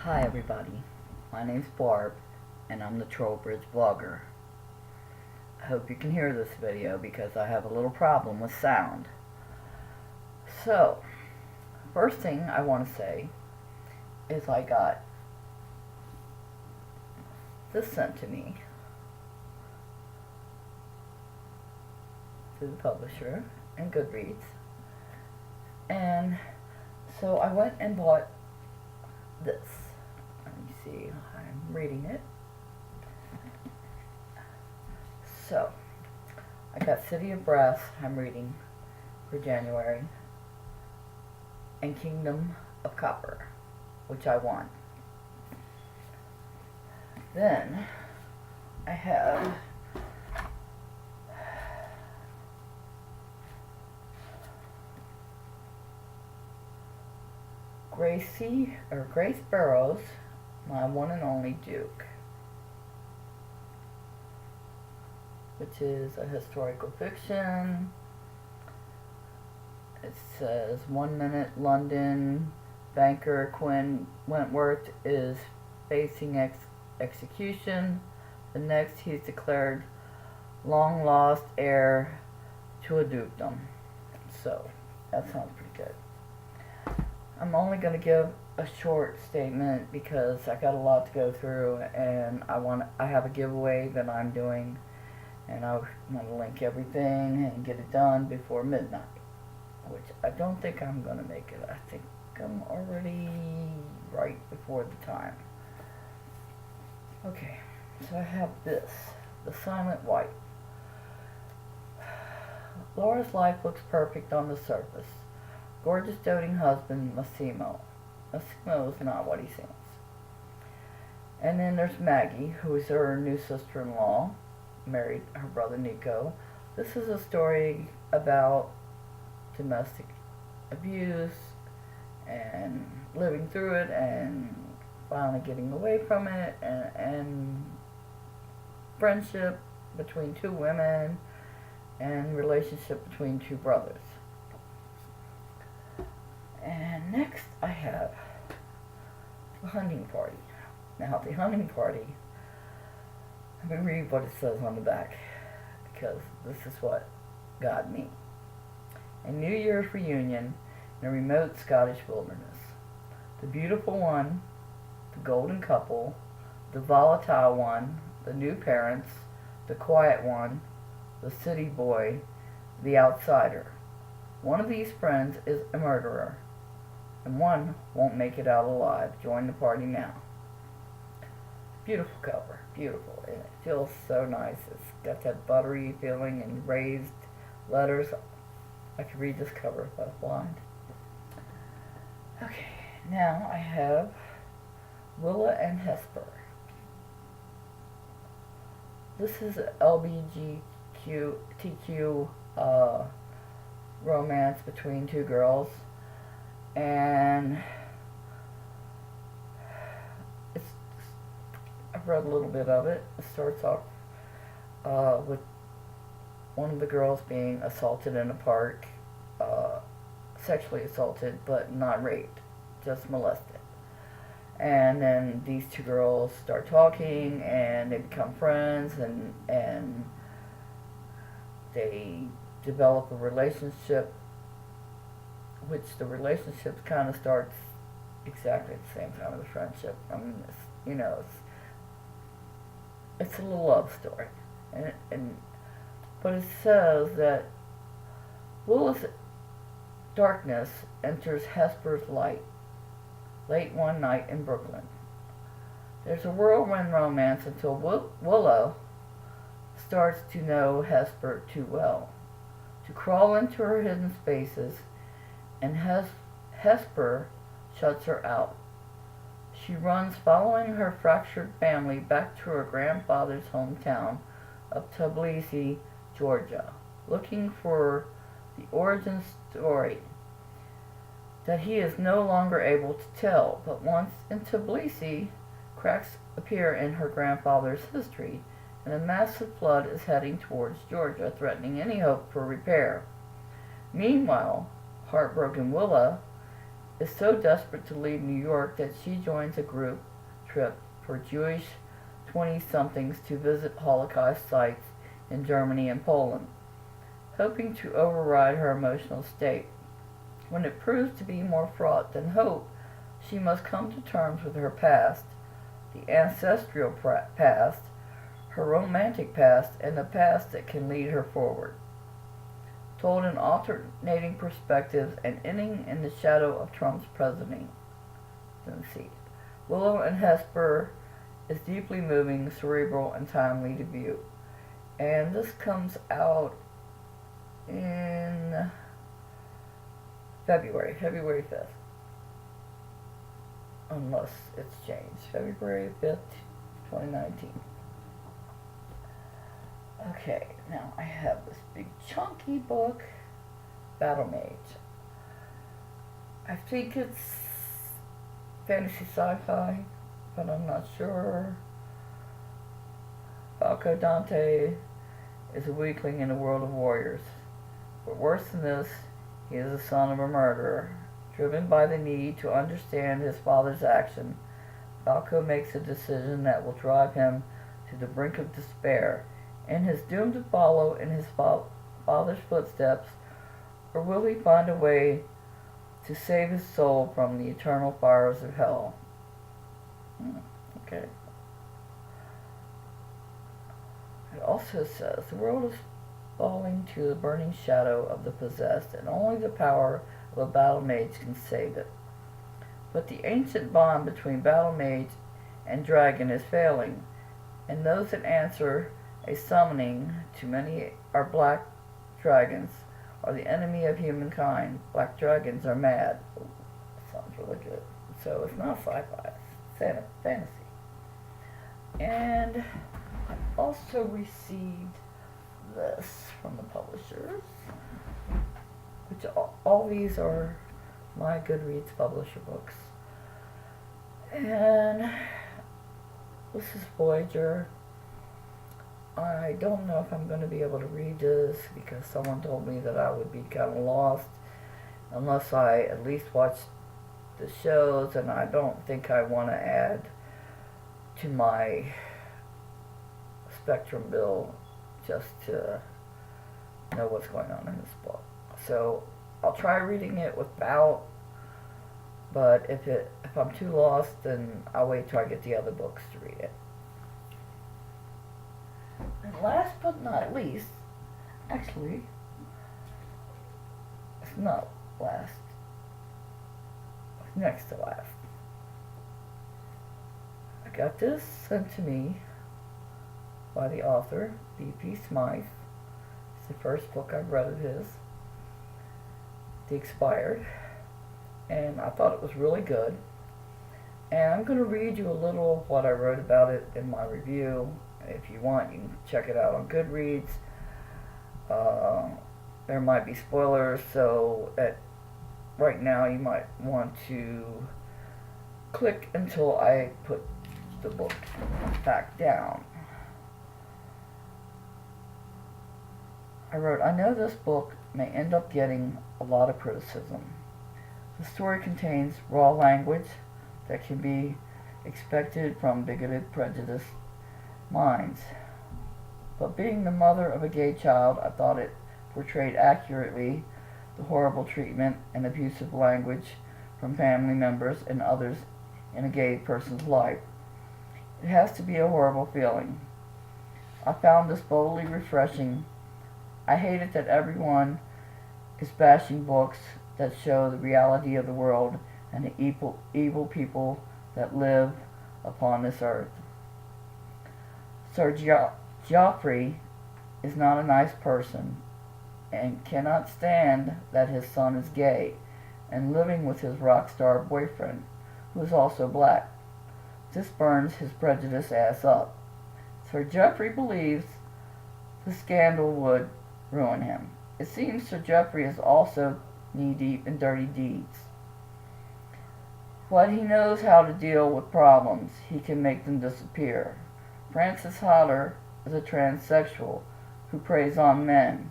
Hi everybody, my name's Barb, and I'm the Trollbridge vlogger. I hope you can hear this video because I have a little problem with sound. So, first thing I want to say is I got this sent to me through the publisher and Goodreads, and so I went and bought this. Let me see, I'm reading it. So, I got City of Brass, I'm reading for January, and Kingdom of Copper, which I want. Then, I have Grace Burrows, My One and Only Duke, which is a historical fiction. It says 1 minute London banker Quinn Wentworth is facing execution. The next he's declared long lost heir to a dukedom. So that sounds pretty good. I'm only going to give a short statement because I got a lot to go through, and I have a giveaway that I'm doing, and I'm going to link everything and get it done before midnight, which I don't think I'm going to make it. I think I'm already right before the time. Okay, so I have this, The Silent Wife. Laura's life looks perfect on the surface. Gorgeous doting husband, Massimo. Massimo is not what he seems. And then there's Maggie, who is her new sister-in-law, married her brother Nico. This is a story about domestic abuse and living through it and finally getting away from it, and friendship between two women and relationship between two brothers. And next I have The Hunting Party. Now, The Hunting Party, let me read what it says on the back, because this is what got me. A New Year's reunion in a remote Scottish wilderness. The beautiful one, the golden couple, the volatile one, the new parents, the quiet one, the city boy, the outsider. One of these friends is a murderer, and one won't make it out alive. Join the party now. Beautiful cover, beautiful, and it feels so nice. It's got that buttery feeling and raised letters. I could read this cover if I was blind. Okay, now I have Willa and Hesper. This is an LGBTQ romance between two girls, and I've read a little bit of it. It starts off with one of the girls being assaulted in a park, sexually assaulted, but not raped, just molested. And then these two girls start talking, and they become friends, and they develop a relationship, which the relationship kind of starts exactly at the same time as the friendship. I mean, it's a little love story, but it says that Willa's darkness enters Hesper's light late one night in Brooklyn. There's a whirlwind romance until Willa starts to know Hesper too well to crawl into her hidden spaces, and Hesper shuts her out. She runs following her fractured family back to her grandfather's hometown of Tbilisi, Georgia, looking for the origin story that he is no longer able to tell. But once in Tbilisi, cracks appear in her grandfather's history, and a massive flood is heading towards Georgia, threatening any hope for repair. Meanwhile, heartbroken Willa is so desperate to leave New York that she joins a group trip for Jewish 20-somethings to visit Holocaust sites in Germany and Poland, hoping to override her emotional state. When it proves to be more fraught than hope, she must come to terms with her past, the ancestral past, her romantic past, and the past that can lead her forward. Told in alternating perspectives and ending in the shadow of Trump's presidency. Willa and Hesper is deeply moving, cerebral, and timely to view. And this comes out in February 5th. Unless it's changed. February 5th, 2019. Okay, now I have this big chunky book, Battle Mage. I think it's fantasy sci-fi, but I'm not sure. Falco Dante is a weakling in a world of warriors. But worse than this, he is the son of a murderer. Driven by the need to understand his father's action, Falco makes a decision that will drive him to the brink of despair, and is doomed to follow in his father's footsteps, or will he find a way to save his soul from the eternal fires of hell? Okay. It also says, the world is falling to the burning shadow of the possessed, and only the power of a battle mage can save it. But the ancient bond between battle mage and dragon is failing, and those that answer a summoning to many are black dragons, are the enemy of humankind. Black dragons are mad. Ooh, sounds really good. So it's not sci-fi, it's fantasy. And I also received this from the publishers, which all these are my Goodreads publisher books. And this is Voyager. I don't know if I'm going to be able to read this because someone told me that I would be kind of lost unless I at least watch the shows, and I don't think I want to add to my Spectrum bill just to know what's going on in this book. So I'll try reading it without, but if I'm too lost, then I'll wait till I get the other books to read it. And last but not least, actually, it's not last, it's next to last. I got this sent to me by the author, B.P. Smythe. It's the first book I've read of his, The Expired, and I thought it was really good. And I'm going to read you a little of what I wrote about it in my review. If you want, you can check it out on Goodreads. There might be spoilers, so right now you might want to click until I put the book back down. I wrote, I know this book may end up getting a lot of criticism. The story contains raw language that can be expected from bigoted, prejudiced minds. But being the mother of a gay child, I thought it portrayed accurately the horrible treatment and abusive language from family members and others in a gay person's life. It has to be a horrible feeling. I found this boldly refreshing. I hate it that everyone is bashing books that show the reality of the world and the evil people that live upon this earth. Sir Geoffrey is not a nice person and cannot stand that his son is gay and living with his rock star boyfriend, who is also black. This burns his prejudiced ass up. Sir Geoffrey believes the scandal would ruin him. It seems Sir Geoffrey is also knee-deep in dirty deeds. But he knows how to deal with problems. He can make them disappear. Francis Hodder is a transsexual who preys on men.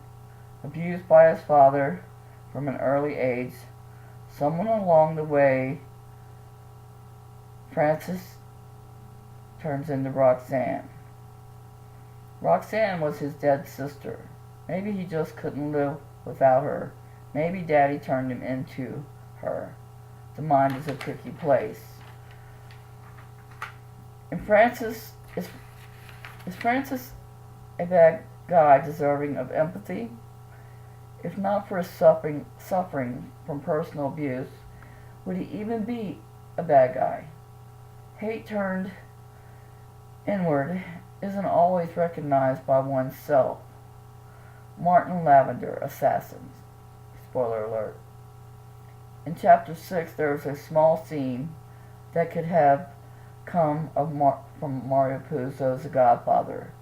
Abused by his father from an early age, Someone along the way, Francis turns into Roxanne. Roxanne was his dead sister. Maybe he just couldn't live without her. Maybe Daddy turned him into her. The mind is a tricky place. And Francis, is Francis a bad guy deserving of empathy? If not for his suffering from personal abuse, would he even be a bad guy? Hate turned inward isn't always recognized by oneself. Martin Lavender, Assassins. Spoiler alert. In Chapter 6, there is a small scene that could have come from Mario Puzo's The Godfather.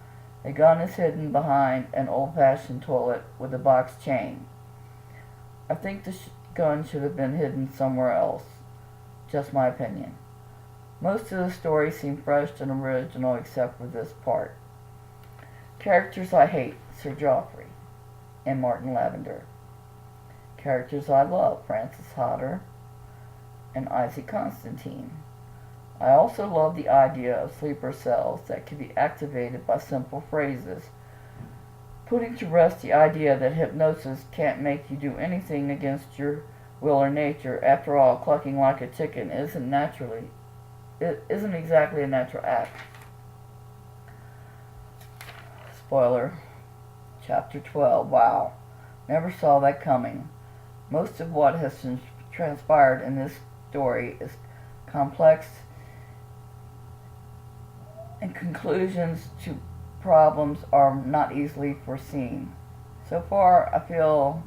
A gun is hidden behind an old-fashioned toilet with a box chain. I think the gun should have been hidden somewhere else. Just my opinion. Most of the story seemed fresh and original except for this part. Characters I hate, Sir Joffrey and Martin Lavender. Characters I love, Francis Hodder and Isaac Constantine. I also love the idea of sleeper cells that can be activated by simple phrases, putting to rest the idea that hypnosis can't make you do anything against your will or nature. After all, clucking like a chicken isn't exactly a natural act. Spoiler. Chapter 12. Wow. Never saw that coming. Most of what has transpired in this story is complex, and conclusions to problems are not easily foreseen. So far, I feel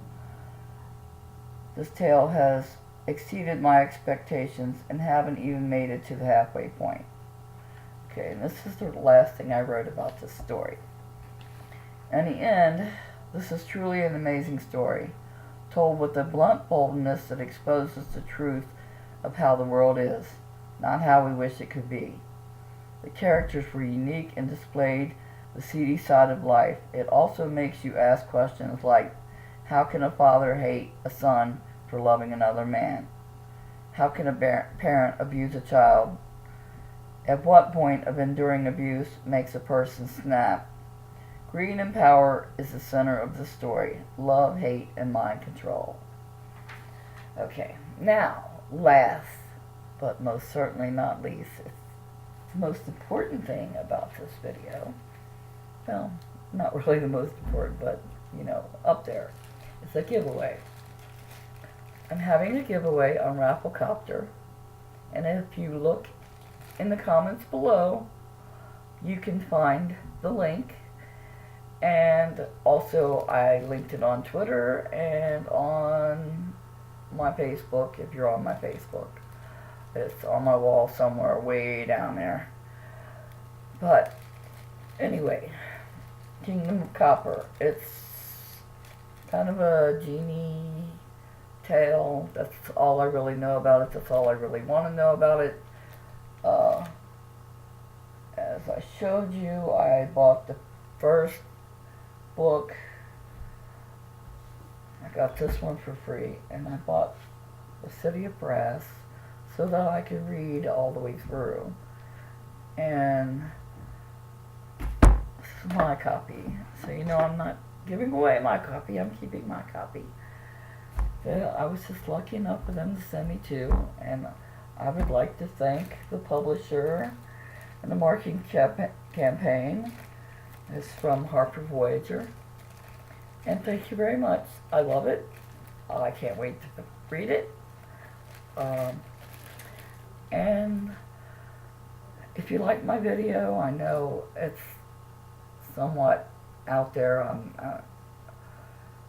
this tale has exceeded my expectations and haven't even made it to the halfway point. Okay, and this is the last thing I wrote about this story. In the end, this is truly an amazing story, told with a blunt boldness that exposes the truth of how the world is, not how we wish it could be. The characters were unique and displayed the seedy side of life. It also makes you ask questions like, how can a father hate a son for loving another man? How can a parent abuse a child? At what point of enduring abuse makes a person snap? Greed and power is the center of the story. Love, hate, and mind control. Okay, now, last, but most certainly not least, the most important thing about this video, well, not really the most important, but, up there, it's a giveaway. I'm having a giveaway on Rafflecopter, and if you look in the comments below, you can find the link, and also I linked it on Twitter and on my Facebook, if you're on my Facebook. It's on my wall somewhere way down there. But anyway, Kingdom of Copper. It's kind of a genie tale. That's all I really know about it. That's all I really want to know about it. As I showed you, I bought the first book. I got this one for free, and I bought The City of Brass so that I could read all the way through. And this is my copy. So I'm not giving away my copy, I'm keeping my copy. I was just lucky enough for them to send me two, and I would like to thank the publisher and the marketing campaign. It's from Voyager. And thank you very much. I love it. I can't wait to read it. And if you like my video, I know it's somewhat out there.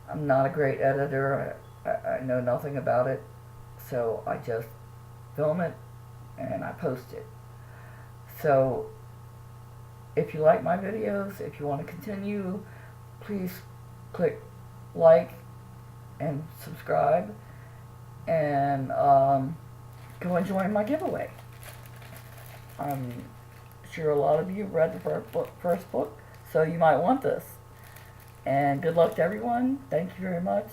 I'm not a great editor. I know nothing about it. So I just film it and I post it. So if you like my videos, if you want to continue, please click like and subscribe, and go and join my giveaway. I'm sure a lot of you read the first book, so you might want this. And good luck to everyone. Thank you very much.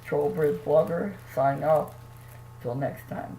Trollbridge Blogger, signing off. Till next time.